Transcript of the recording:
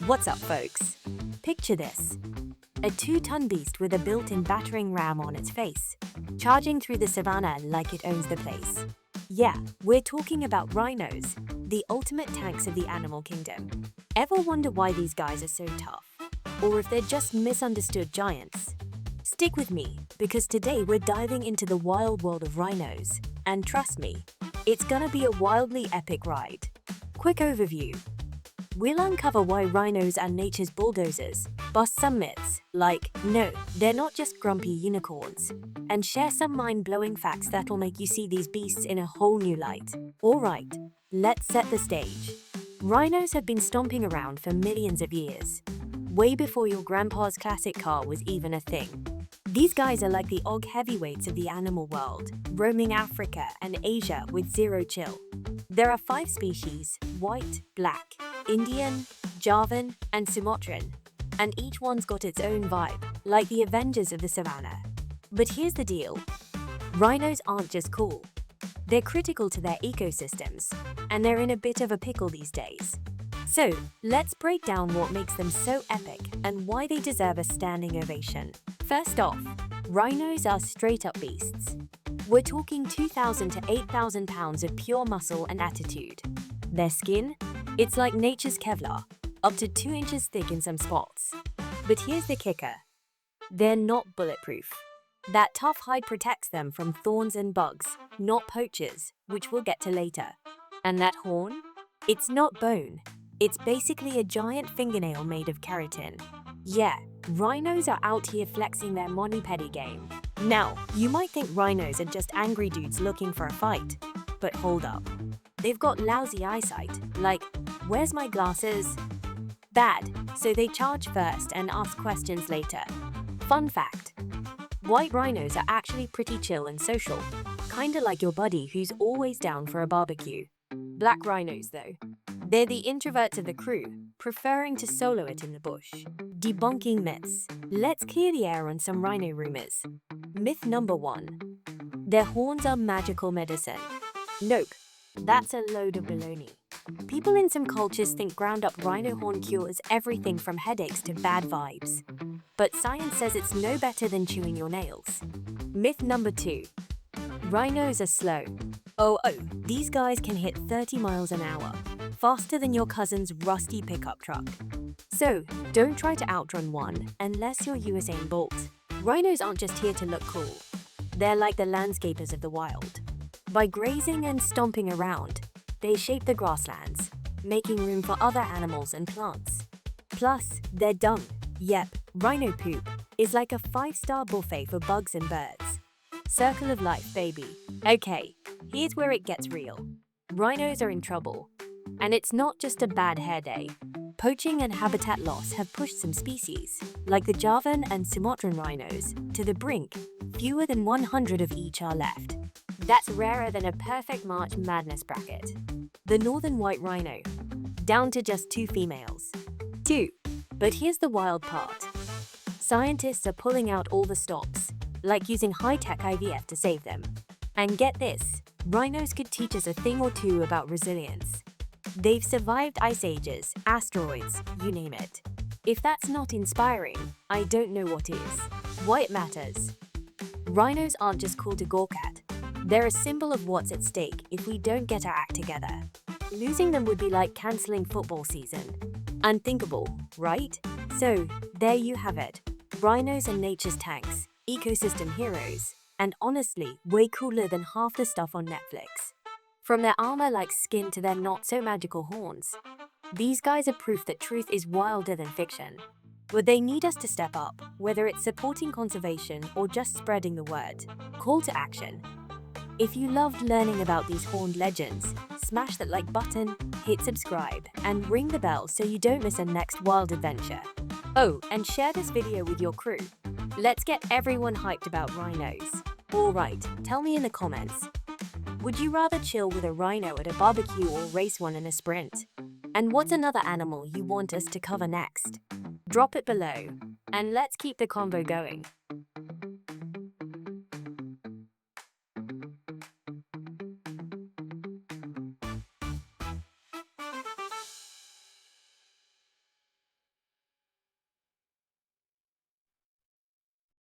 What's up, folks? Picture this. A 2-ton beast with a built-in battering ram on its face, charging through the savannah like it owns the place. Yeah, we're talking about rhinos, the ultimate tanks of the animal kingdom. Ever wonder why these guys are so tough? Or if they're just misunderstood giants? Stick with me, because today we're diving into the wild world of rhinos. And trust me, it's gonna be a wildly epic ride. Quick overview. We'll uncover why rhinos are nature's bulldozers, bust some myths, like, no, they're not just grumpy unicorns, and share some mind-blowing facts that'll make you see these beasts in a whole new light. Alright, let's set the stage. Rhinos have been stomping around for millions of years, way before your grandpa's classic car was even a thing. These guys are like the Og heavyweights of the animal world, roaming Africa and Asia with zero chill. There are 5 species: white, black, Indian, Javan, and Sumatran, and each one's got its own vibe, like the Avengers of the savannah. But here's the deal. Rhinos aren't just cool. They're critical to their ecosystems, and they're in a bit of a pickle these days. So, let's break down what makes them so epic and why they deserve a standing ovation. First off, rhinos are straight-up beasts. We're talking 2,000 to 8,000 pounds of pure muscle and attitude. Their skin? It's like nature's Kevlar, up to 2 inches thick in some spots. But here's the kicker. They're not bulletproof. That tough hide protects them from thorns and bugs, not poachers, which we'll get to later. And that horn? It's not bone. It's basically a giant fingernail made of keratin. Yeah, rhinos are out here flexing their money-petty game. Now, you might think rhinos are just angry dudes looking for a fight. But hold up. They've got lousy eyesight, like, where's my glasses? Bad, so they charge first and ask questions later. Fun fact. White rhinos are actually pretty chill and social, kinda like your buddy who's always down for a barbecue. Black rhinos, though. They're the introverts of the crew, preferring to solo it in the bush. Debunking myths. Let's clear the air on some rhino rumors. Myth number 1. Their horns are magical medicine. Nope, that's a load of baloney. People in some cultures think ground-up rhino horn cures everything from headaches to bad vibes. But science says it's no better than chewing your nails. Myth number 2. Rhinos are slow. Oh, these guys can hit 30 miles an hour, faster than your cousin's rusty pickup truck. So, don't try to outrun one unless you're Usain Bolt. Rhinos aren't just here to look cool. They're like the landscapers of the wild. By grazing and stomping around, they shape the grasslands, making room for other animals and plants. Plus, their dung, yep, rhino poop, is like a 5-star buffet for bugs and birds. Circle of life, baby. Okay, here's where it gets real. Rhinos are in trouble. And it's not just a bad hair day. Poaching and habitat loss have pushed some species, like the Javan and Sumatran rhinos, to the brink. Fewer than 100 of each are left. That's rarer than a perfect March Madness bracket. The northern white rhino, down to just 2 females. 2. But here's the wild part. Scientists are pulling out all the stops, like using high-tech IVF to save them. And get this, rhinos could teach us a thing or two about resilience. They've survived ice ages, asteroids, you name it. If that's not inspiring, I don't know what is. Why it matters. Rhinos aren't just cool to gawk at. They're a symbol of what's at stake if we don't get our act together. Losing them would be like cancelling football season. Unthinkable, right? So, there you have it. Rhinos are nature's tanks, ecosystem heroes, and honestly, way cooler than half the stuff on Netflix. From their armor-like skin to their not-so-magical horns, these guys are proof that truth is wilder than fiction. But they need us to step up, whether it's supporting conservation or just spreading the word. Call to action. If you loved learning about these horned legends, smash that like button, hit subscribe, and ring the bell so you don't miss a next wild adventure. Oh, and share this video with your crew. Let's get everyone hyped about rhinos. Alright, tell me in the comments. Would you rather chill with a rhino at a barbecue or race one in a sprint? And what's another animal you want us to cover next? Drop it below, and let's keep the convo going.